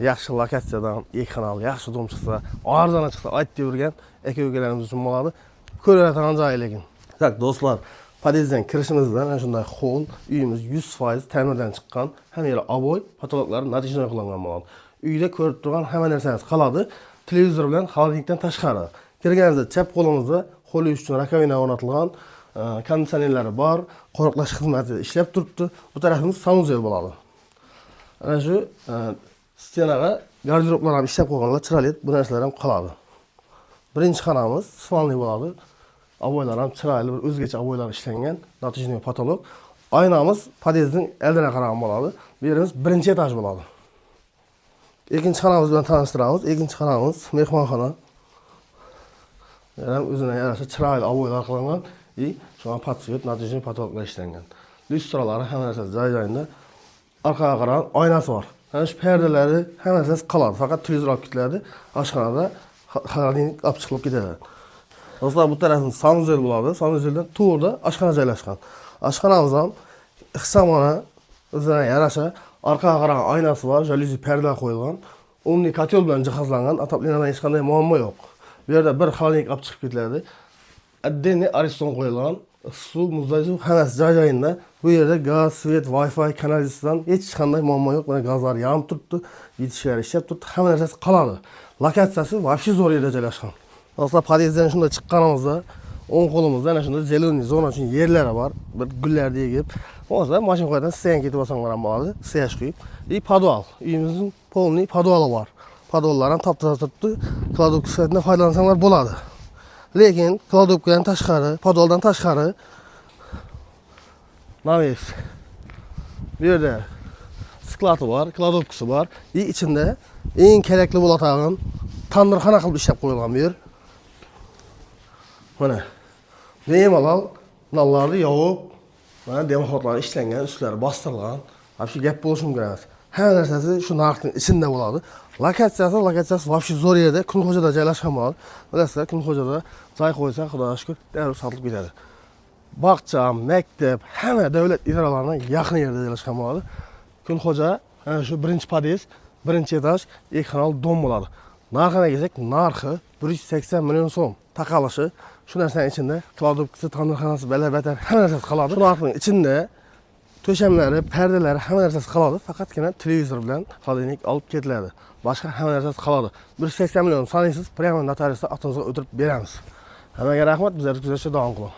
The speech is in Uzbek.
yaxshi lokatsiyadan, ekran, yaxshi dom chiqsa, arzona chiqsa, aytib yurgan aka-ukalarimiz uchun bo'ladi. Ko'radigan joyi lekin. Tak, do'stlar, podyezddan kirishimizdan ana shunday hol, uyimiz 100% ta'mirdan chiqqan, hamma yeri oboy, patologlar natijali qilingan bo'ladi. Uyda ko'rib turgan hamma narsangiz qoladi. Televizor bilan xolodilnikdan tashqari. Kirganingizda chap qo'limizda qo'l yuvish uchun rakovina o'rnatilgan, konditsionerlari bor, qo'riqlash xizmati ishlab turibdi. Bu tarafimiz sanuzel bo'ladi. Ana shu stenaga garderoblar ham ishlab qo'yganlar, chiroyli bu narsalar ham qoladi. Birinchi xonamiz sifonli bo'ladi. Avoylar ham chiroyli, bir o'zgacha avoylar ishlangan, natijali patolog. Oynamiz podyezdning oldiga qarab bo'ladi. Bu yerimiz birinchi etaj bo'ladi. Ikkinchi xonamiz bilan tanishtiramiz. Ikkinchi xonamiz mehmonxona. Ham o'zine yarasha chiroyli avoylar qilingan, shu an patsvet natijali patologlar ishlangan. Lyustralari hamma narsa joy-joyida. Orqaga qarab oynasi bor. Ana shu perdalari hamma narsa qoladi. Faqat televizor olib ketiladi. Oshxonada xolodilnik olib chiqib ketadi. Do'stlar, bu tarafimiz sanuzel bo'ladi. Sanuzeldan to'g'rida oshxona joylashgan. Oshxonamiz ham ixsamona o'zine yarasha orqaga qarab oynasi bor, jaluzi perda qo'yilgan. Umumniy kotel bilan jihozlangan, ataplinadan hech qanday muammo yo'q. Bu yerda bir xolodilnik olib chiqib ketiladi. Отдельный ariston qo'yilgan. Suv, muzday suv hammasi joy-joyida. Bu yerda gaz, svet, Wi-Fi, kanalizatsiyadan hech qanday muammo yo'q. Mana gazlar yonib turibdi, yetishlar ishlab turibdi, hamma narsasi qoladi. Lokatsiyasi вообще zo'r yerda joylashgan. Do'stlar, podyezddan shunda chiqqanimizda o'ng qo'limizda ana shunda zeleniy zona uchun yerlari bor. Bir gullarni egib, o'zi mashina qo'ydan sen ketib olsanglar ham bo'ladi, siyaj qo'yib. Podval. Uyimizning polniy podvali bor. Podvallar ham top-toza turibdi. Kladovka sifatida foydalansanglar bo'ladi. Lekin kladovkadan tashqari, podvaldan tashqari naves. Bu yerda sklati bor, kladovkasi bor. Ichida eng kerakli bo'ladigan tandirxona qilib ishlab qo'yilgan bu yer. Mana bemalol nallarni yovib, mana demoxotlar ishlangan, ustlari bostirilgan. Вообще gap bo'lishi mumkin emas. Hamma narsasi shu narxning ichida bo'ladi. Lokatsiyasi вообще zo'r yerda, Kunxo'jada joylashgan bo'ladi. Bilasizlar, Kunxo'jada joy qo'ysa, Xudoga shukr, darrov sotilib ketadi. Bog'cha, maktab, hamma davlat idoralarining yaqin yerda joylashgan bo'ladi. Kunxo'ja, ana shu birinchi podyezd, birinchi etaj, ekran dom bo'ladi. Narxiga kelsak, narxi 180 million so'm. Taqalishi shu narsaning ichida kladovkasi, tandirxonasi, balabatar hamma narsasi qoladi. Shu narxning ichida to'shamlari, perdalari hamma narsasi qoladi. Faqatgina televizor bilan xolodilnik olib ketiladi. Boshqa hamma narsasi qoladi. 180 million sanaysiz, prямо notariusda atonizga o'tirib beramiz. Hammaga rahmat, bizlar kuzatishda davom qiling.